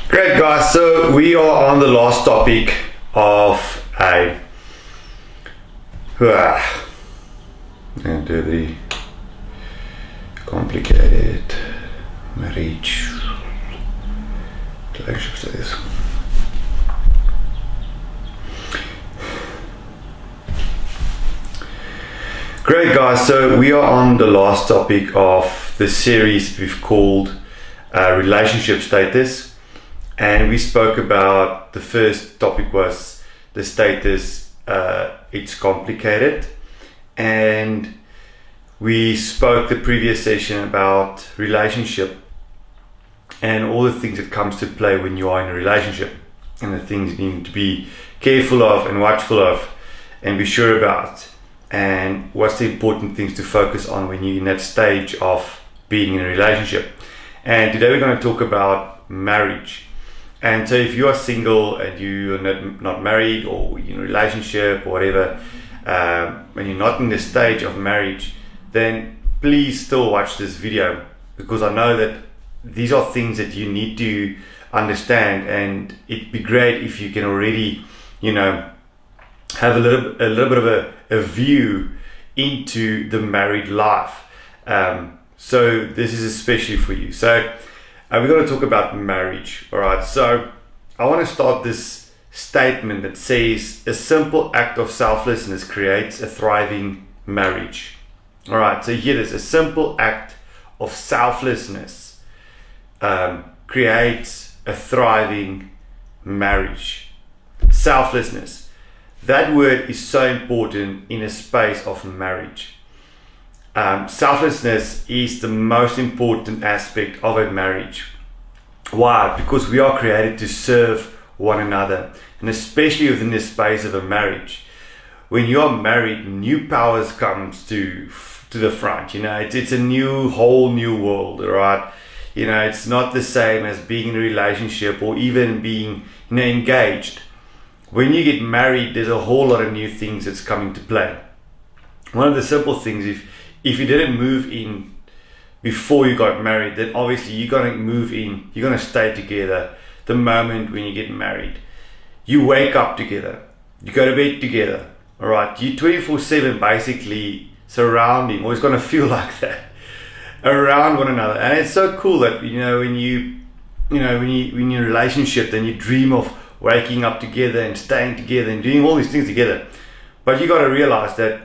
Great, guys. So we are on the last topic of into the complicated marriage relationship status. Great, guys. So we are on the last topic of the series we've called relationship status. And we spoke about, the first topic was the status, it's complicated. And we spoke the previous session about relationship and all the things that comes to play when you are in a relationship, and the things you need to be careful of and watchful of and be sure about, and what's the important things to focus on when you're in that stage of being in a relationship. And today we're going to talk about marriage. And so if you are single and you're not married, or in a relationship or whatever, when you're not in the stage of marriage, then please still watch this video, because I know that these are things that you need to understand, and it'd be great if you can already, have a little bit of a view into the married life. So this is especially for you. So we're going to talk about marriage. All right. So I want to start this statement that says a simple act of selflessness creates a thriving marriage. All right. So here it is. A simple act of selflessness creates a thriving marriage. Selflessness. That word is so important in a space of marriage. Selflessness is the most important aspect of a marriage. Why? Because we are created to serve one another, and especially within the space of a marriage. When you are married, new powers comes to the front. It's a whole new world, right? It's not the same as being in a relationship or even being engaged. When you get married, there's a whole lot of new things that's coming to play. One of the simple things, if you didn't move in before you got married, then obviously you're going to move in, you're going to stay together the moment when you get married. You wake up together, you go to bed together, all right? You're 24/7 basically surrounding, or it's going to feel like that, around one another. And it's so cool that, when you're in a relationship, then you dream of waking up together and staying together and doing all these things together. But you got to realize that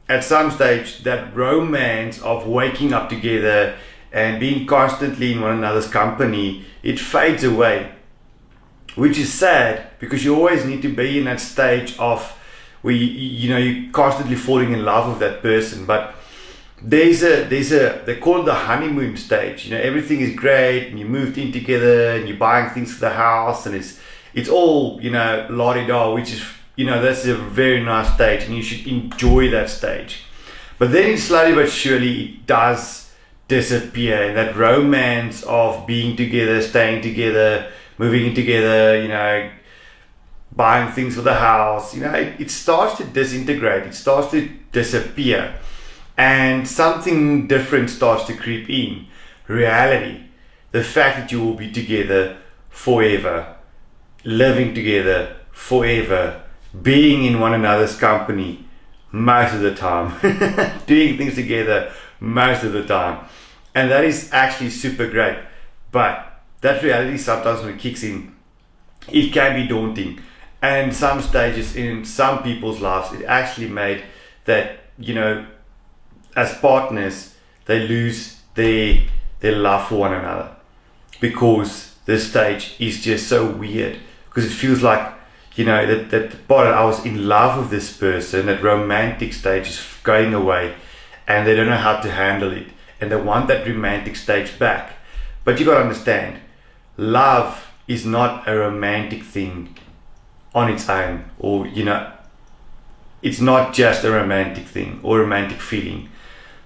at some stage, that romance of waking up together and being constantly in one another's company, it fades away, which is sad, because you always need to be in that stage of where you're constantly falling in love with that person. But they call it the honeymoon stage. Everything is great, and you moved in together, and you're buying things for the house, and it's all la-di-da, which is that's a very nice stage, and you should enjoy that stage. But then slowly but surely it does disappear, and that romance of being together, staying together, moving in together, buying things for the house, it starts to disintegrate, it starts to disappear, and something different starts to creep in. Reality, the fact that you will be together forever, living together forever, being in one another's company most of the time, doing things together most of the time. And that is actually super great. But that reality, sometimes when it kicks in, it can be daunting. And some stages in some people's lives, it actually made that, as partners, they lose their love for one another, because this stage is just so weird, because it feels like that part of I was in love with this person, that romantic stage is going away, and they don't know how to handle it, and they want that romantic stage back. But you got to understand, love is not a romantic thing on its own, or it's not just a romantic thing or romantic feeling.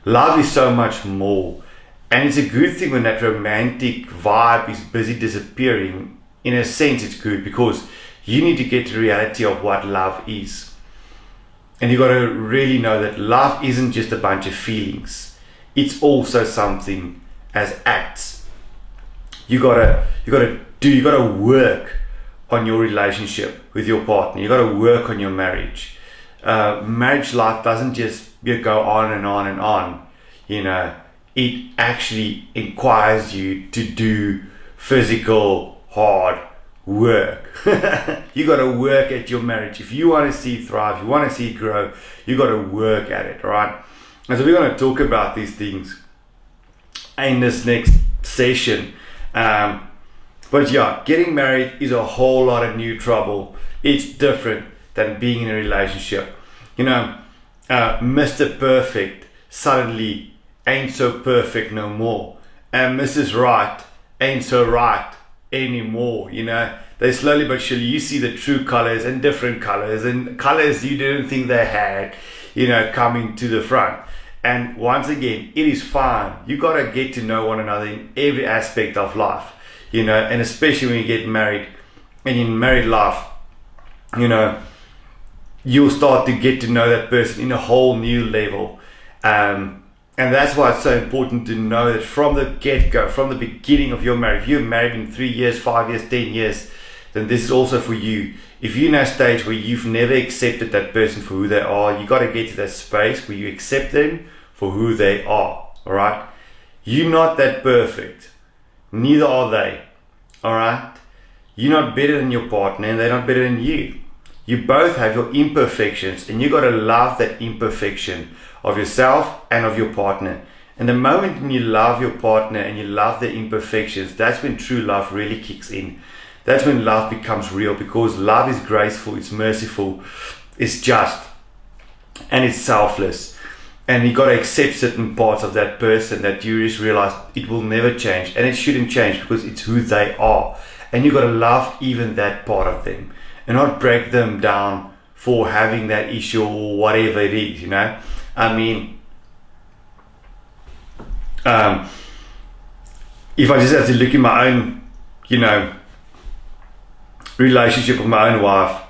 Love is so much more, and it's a good thing when that romantic vibe is busy disappearing. In a sense, it's good, because you need to get to the reality of what love is. And you got to really know that love isn't just a bunch of feelings. It's also something as acts. You gotta work on your relationship with your partner. You gotta work on your marriage. Marriage life doesn't just go on and on and on. It actually requires you to do physical hard work. You got to work at your marriage. If you want to see it thrive, you want to see it grow, you got to work at it, right? And so we're going to talk about these things in this next session. But yeah, getting married is a whole lot of new trouble. It's different than being in a relationship. Mr. Perfect suddenly ain't so perfect no more, and Mrs. Right ain't so right anymore. They slowly but surely, you see the true colors and different colors and colors you didn't think they had, coming to the front. And once again, it is fine. You got to get to know one another in every aspect of life, and especially when you get married. And in married life, you'll start to get to know that person in a whole new level. And that's why it's so important to know that from the get-go, from the beginning of your marriage, if you're married in 3 years, 5 years, 10 years, then this is also for you. If you're in a stage where you've never accepted that person for who they are, you got to get to that space where you accept them for who they are, all right? You're not that perfect. Neither are they, all right? You're not better than your partner, and they're not better than you. You both have your imperfections, and you got to love that imperfection of yourself and of your partner. And the moment when you love your partner and you love their imperfections, that's when true love really kicks in. That's when love becomes real, because love is graceful, it's merciful, it's just, and it's selfless. And you got to accept certain parts of that person that you just realize it will never change, and it shouldn't change because it's who they are. And you got to love even that part of them and not break them down for having that issue or whatever it is, I mean, if I just have to look in my own, relationship with my own wife,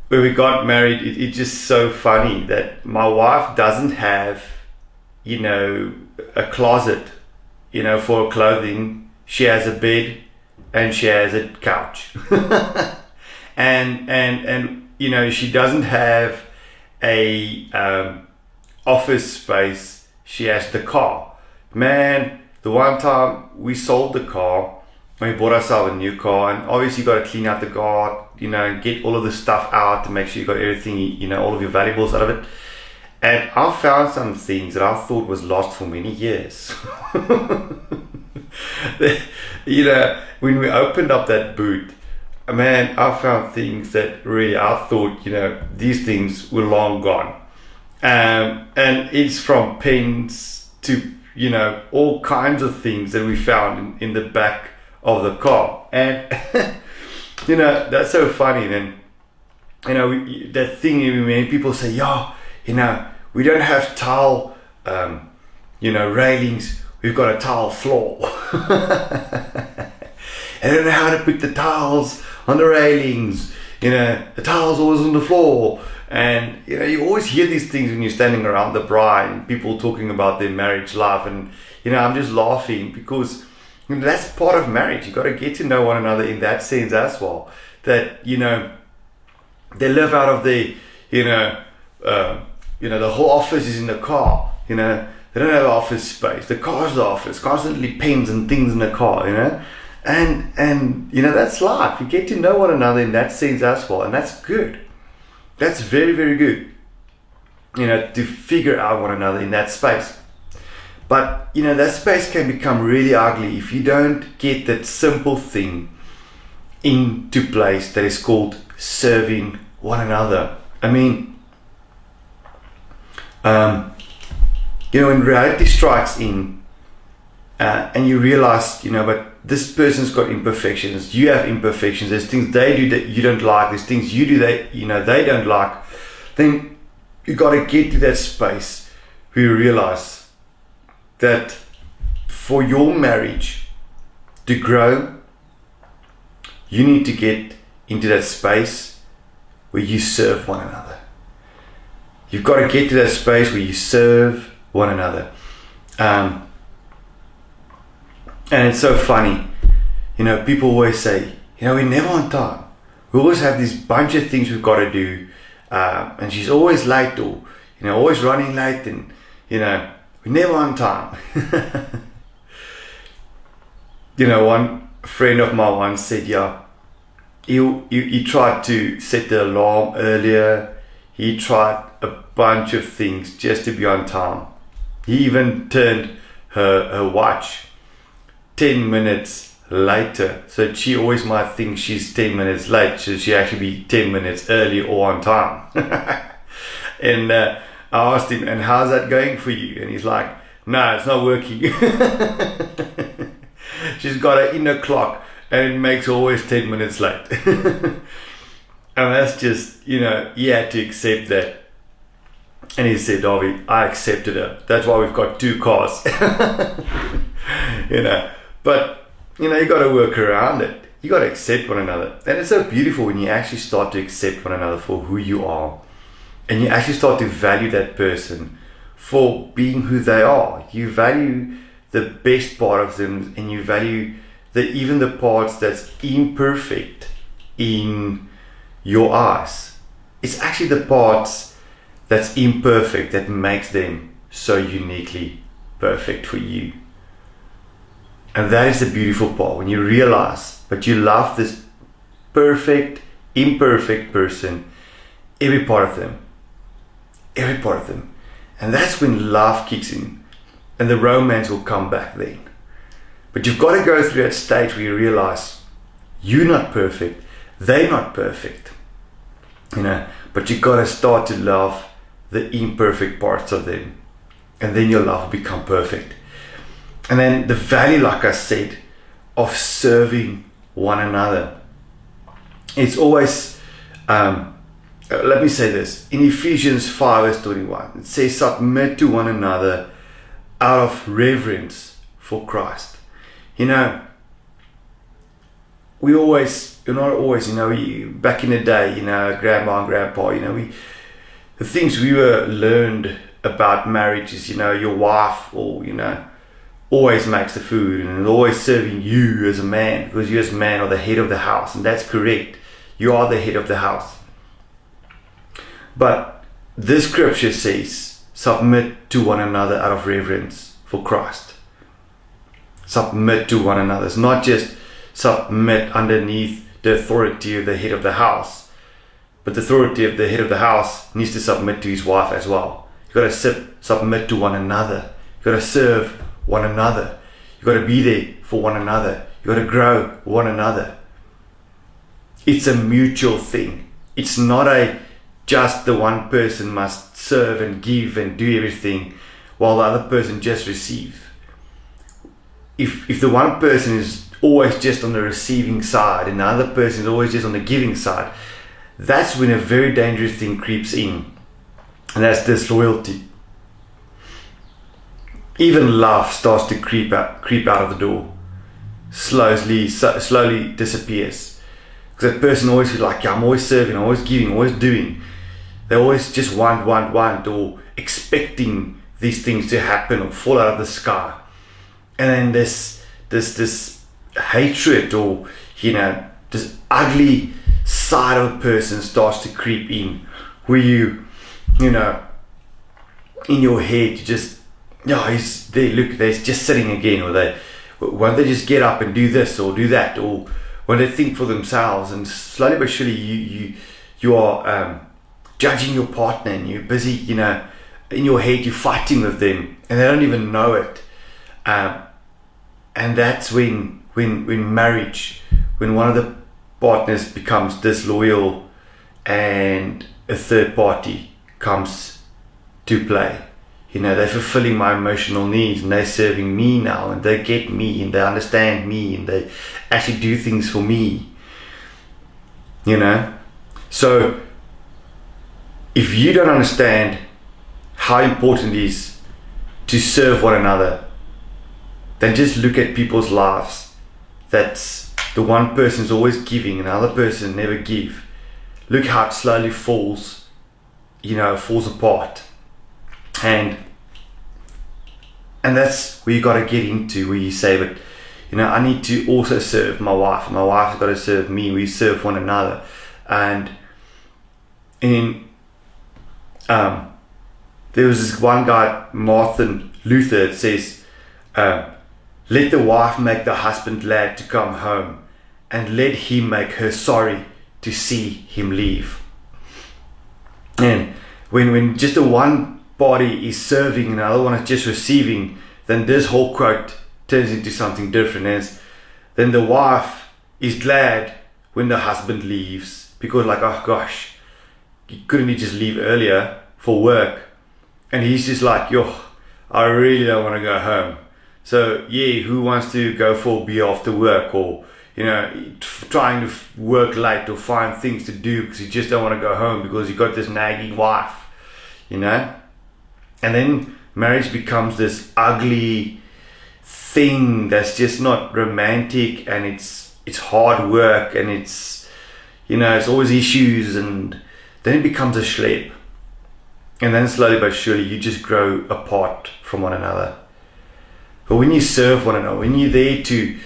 when we got married, it's just so funny that my wife doesn't have, a closet, for clothing. She has a bed and she has a couch. and she doesn't have a office space. She has the car. Man, the one time we sold the car, we bought ourselves a new car, and obviously you got to clean out the car, and get all of the stuff out to make sure you got everything, all of your valuables out of it. And I found some things that I thought was lost for many years. When we opened up that boot, man, I found things that really I thought, these things were long gone. And it's from pens to, all kinds of things that we found in the back of the car. And, that's so funny. Then, that thing when people say, we don't have tile, railings, we've got a tile floor. I don't know how to put the tiles on the railings. The tiles always on the floor. And you always hear these things when you're standing around the bride and people talking about their marriage life. And I'm just laughing because that's part of marriage. You got to get to know one another in that sense as well. That they live out of the the whole office is in the car. They don't have office space. The car's the office, constantly pens and things in the car. And that's life. You get to know one another in that sense as well, and that's good. That's very, very good. To figure out one another in that space. But that space can become really ugly if you don't get that simple thing into place that is called serving one another. I mean, when reality strikes in, and you realize, but this person's got imperfections, you have imperfections, there's things they do that you don't like, there's things you do that they don't like, then you got to get to that space where you realize that for your marriage to grow, you need to get into that space where you serve one another. You've got to get to that space where you serve one another. Um, and it's so funny, people always say, we're never on time. We always have this bunch of things we've got to do, and she's always late, or always running late, and we're never on time. One friend of mine once said, he tried to set the alarm earlier. He tried a bunch of things just to be on time. He even turned her watch 10 minutes later, so she always might think she's 10 minutes late, so she actually be 10 minutes early or on time. And I asked him, and how's that going for you? And he's like, no, it's not working. She's got an inner clock and it makes her always 10 minutes late. And that's just, he had to accept that. And he said, Darby, I accepted her. That's why we've got 2 cars. But you got to work around it. You got to accept one another. And it's so beautiful when you actually start to accept one another for who you are. And you actually start to value that person for being who they are. You value the best part of them, and you value even the parts that's imperfect in your eyes. It's actually the parts that's imperfect that makes them so uniquely perfect for you. And that is the beautiful part, when you realize that you love this perfect, imperfect person, every part of them. And that's when love kicks in, and the romance will come back then. But you've got to go through that stage where you realize you're not perfect, they're not perfect, but you've got to start to love the imperfect parts of them, and then your love will become perfect. And then the value, like I said, of serving one another. It's always, let me say this, in Ephesians 5 verse 21, it says, submit to one another out of reverence for Christ. We always, not always, back in the day, grandma and grandpa, the things we were learned about marriage is, your wife, or, always makes the food and is always serving you as a man, because you as a man are the head of the house. And that's correct. You are the head of the house. But this scripture says, submit to one another out of reverence for Christ. Submit to one another. It's not just submit underneath the authority of the head of the house, but the authority of the head of the house needs to submit to his wife as well. You've got to submit to one another. You've got to serve one another. You've got to be there for one another. You've got to grow one another. It's a mutual thing. It's not just the one person must serve and give and do everything while the other person just receives. If the one person is always just on the receiving side and the other person is always just on the giving side, that's when a very dangerous thing creeps in, and that's disloyalty. Even love starts to creep out of the door, slowly disappears, because that person always feels like, I'm always serving, I'm always giving, always doing. They always just want, or expecting these things to happen or fall out of the sky. And then this hatred, or this ugly side of a person starts to creep in, where you in your head you just, he's there, look, they're just sitting again, or won't they just get up and do this or do that, or when they think for themselves. And slowly but surely you are judging your partner, and you're busy, in your head you're fighting with them, and they don't even know it. And that's when marriage, when one of the partners becomes disloyal and a third party comes to play. They're fulfilling my emotional needs, and they're serving me now, and they get me, and they understand me, and they actually do things for me. So if you don't understand how important it is to serve one another, then just look at people's lives. That's the one person's always giving and the other person never give. Look how it slowly falls apart. And And that's where you got to get into, where you say, but I need to also serve my wife, and my wife's got to serve me. We serve one another. And in there was this one guy, Martin Luther, that says, let the wife make the husband glad to come home, and let him make her sorry to see him leave. And when just the one party is serving and the other one is just receiving, then this whole quote turns into something different. Then the wife is glad when the husband leaves, because like, oh gosh, couldn't he just leave earlier for work? And he's just like, yo, I really don't want to go home. So yeah, who wants to go for a beer after work, or trying to work late or find things to do because you just don't want to go home because you got this nagging wife, And then marriage becomes this ugly thing that's just not romantic, and it's hard work, and it's always issues, and then it becomes a schlep. And then slowly but surely you just grow apart from one another. But when you serve one another, when you're there to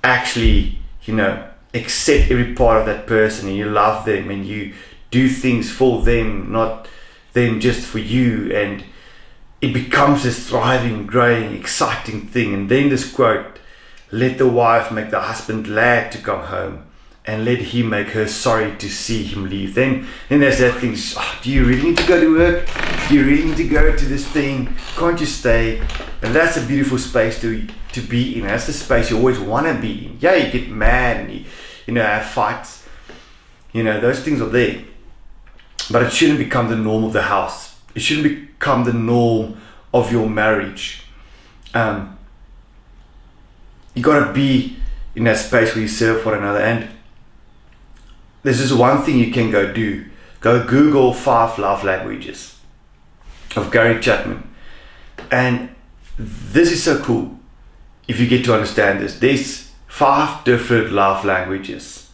actually, accept every part of that person, and you love them, and you do things for them, not them just for you, and it becomes this thriving, growing, exciting thing. And then this quote, let the wife make the husband glad to come home, and let him make her sorry to see him leave. Then there's that thing, do you really need to go to work? Do you really need to go to this thing? Can't you stay? And that's a beautiful space to be in. That's the space you always want to be in. Yeah, you get mad and you have fights. Those things are there. But it shouldn't become the norm of the house. It shouldn't become the norm of your marriage. You got to be in that space where you serve one another. And there's just one thing you can go do. Go Google 5 love languages of Gary Chapman. And this is so cool if you get to understand this. There's 5 different love languages.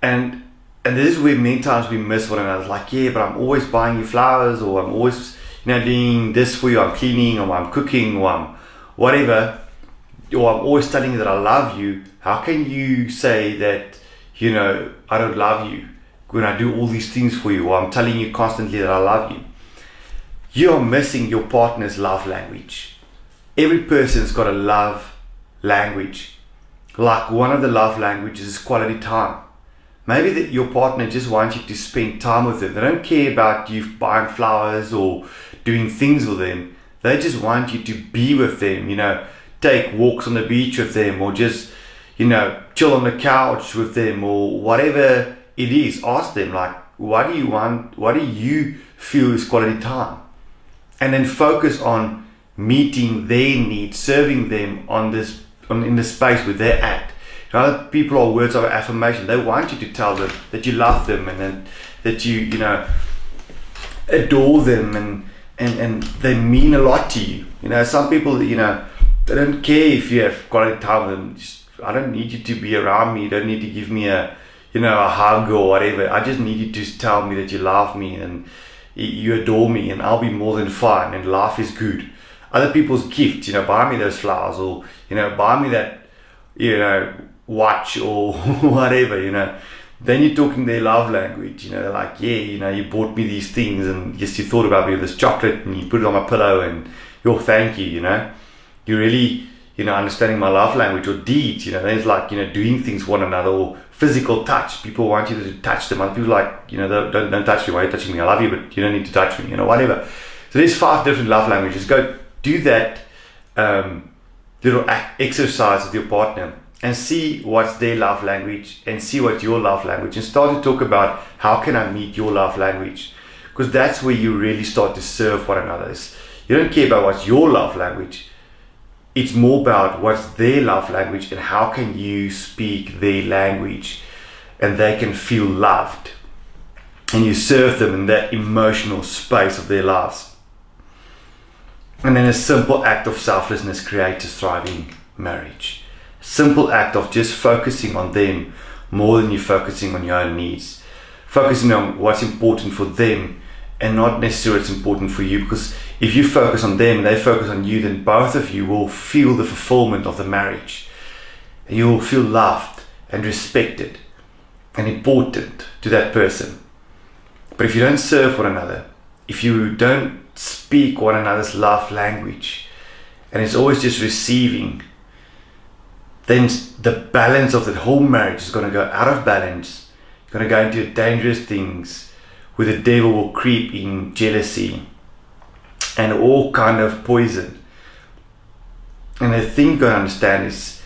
And this is where many times we miss one another. It's like, yeah, but I'm always buying you flowers, or I'm always doing this for you. I'm cleaning, or I'm cooking, or I'm whatever. Or I'm always telling you that I love you. How can you say that, I don't love you when I do all these things for you, or I'm telling you constantly that I love you? You are missing your partner's love language. Every person's got a love language. Like one of the love languages is quality time. Maybe that your partner just wants you to spend time with them. They don't care about you buying flowers or doing things with them. They just want you to be with them, take walks on the beach with them, or just, chill on the couch with them, or whatever it is. Ask them, like, what do you want? What do you feel is quality time? And then focus on meeting their needs, serving them in the space where they're at. Other people are words of affirmation. They want you to tell them that you love them, and then that you adore them, and they mean a lot to you. Some people, they don't care if you have quality time with them. I don't need you to be around me. You don't need to give me a hug or whatever. I just need you to tell me that you love me and you adore me, and I'll be more than fine, and life is good. Other people's gifts, buy me those flowers, or buy me that watch or whatever. Then you're talking their love language. They're like, yeah, you bought me these things, and yes, you thought about me with this chocolate, and you put it on my pillow, and thank you. You're really understanding my love language. Or deeds. Then it's like doing things for one another, or physical touch. People want you to touch them. Other people like, don't touch me. Why are you touching me? I love you, but you don't need to touch me. Whatever. So there's 5 different love languages. Go do that little exercise with your partner, and see what's their love language, and see what's your love language, and start to talk about how can I meet your love language, because that's where you really start to serve one another. You don't care about what's your love language. It's more about what's their love language, and how can you speak their language, and they can feel loved, and you serve them in that emotional space of their lives. And then a simple act of selflessness creates a thriving marriage. Simple act of just focusing on them more than you're focusing on your own needs. Focusing on what's important for them, and not necessarily it's important for you, because if you focus on them and they focus on you, then both of you will feel the fulfillment of the marriage. And you will feel loved and respected and important to that person. But if you don't serve one another, if you don't speak one another's love language, and it's always just receiving, then the balance of the whole marriage is going to go out of balance. It's going to go into dangerous things where the devil will creep in, jealousy and all kind of poison. And the thing you got to understand is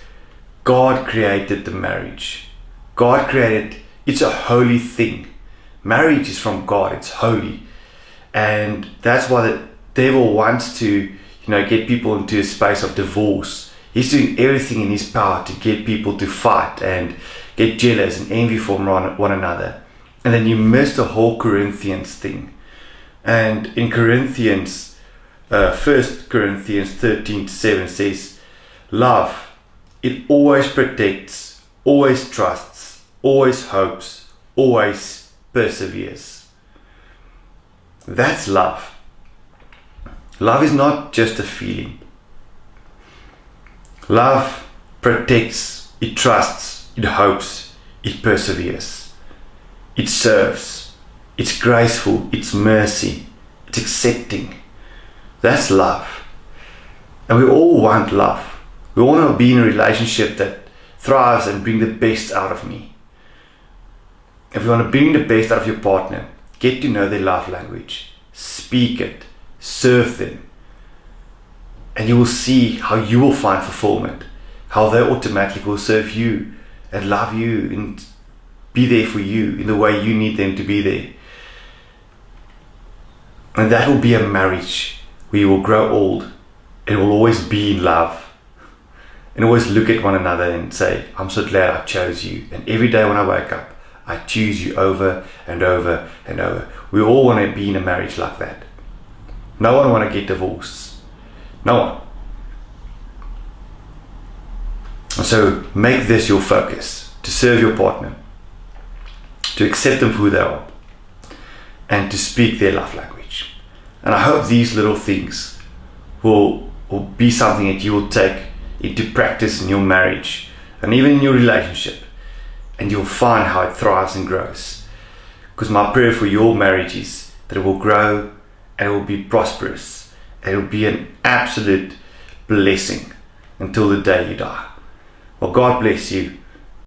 God created the marriage. God created, it's a holy thing. Marriage is from God, it's holy. And that's why the devil wants to, get people into a space of divorce. He's doing everything in his power to get people to fight and get jealous and envy from one another. And then you miss the whole Corinthians thing. And in Corinthians, 1 Corinthians 13:7 says, love, it always protects, always trusts, always hopes, always perseveres. That's love. Love is not just a feeling. Love protects, it trusts, it hopes, it perseveres. It serves, it's graceful, it's mercy, it's accepting. That's love. And we all want love. We want to be in a relationship that thrives and bring the best out of me. If you want to bring the best out of your partner, get to know their love language. Speak it. Serve them. And you will see how you will find fulfillment. How they automatically will serve you and love you and be there for you in the way you need them to be there. And that will be a marriage where you will grow old and will always be in love. And always look at one another and say, I'm so glad I chose you. And every day when I wake up, I choose you over and over and over. We all want to be in a marriage like that. No one want to get divorced. No one. And so make this your focus, to serve your partner, to accept them for who they are, and to speak their love language. And I hope these little things will be something that you will take into practice in your marriage and even in your relationship, and you'll find how it thrives and grows. Because my prayer for your marriage is that it will grow and it will be prosperous and it will be an absolute blessing until the day you die. Well, God bless you.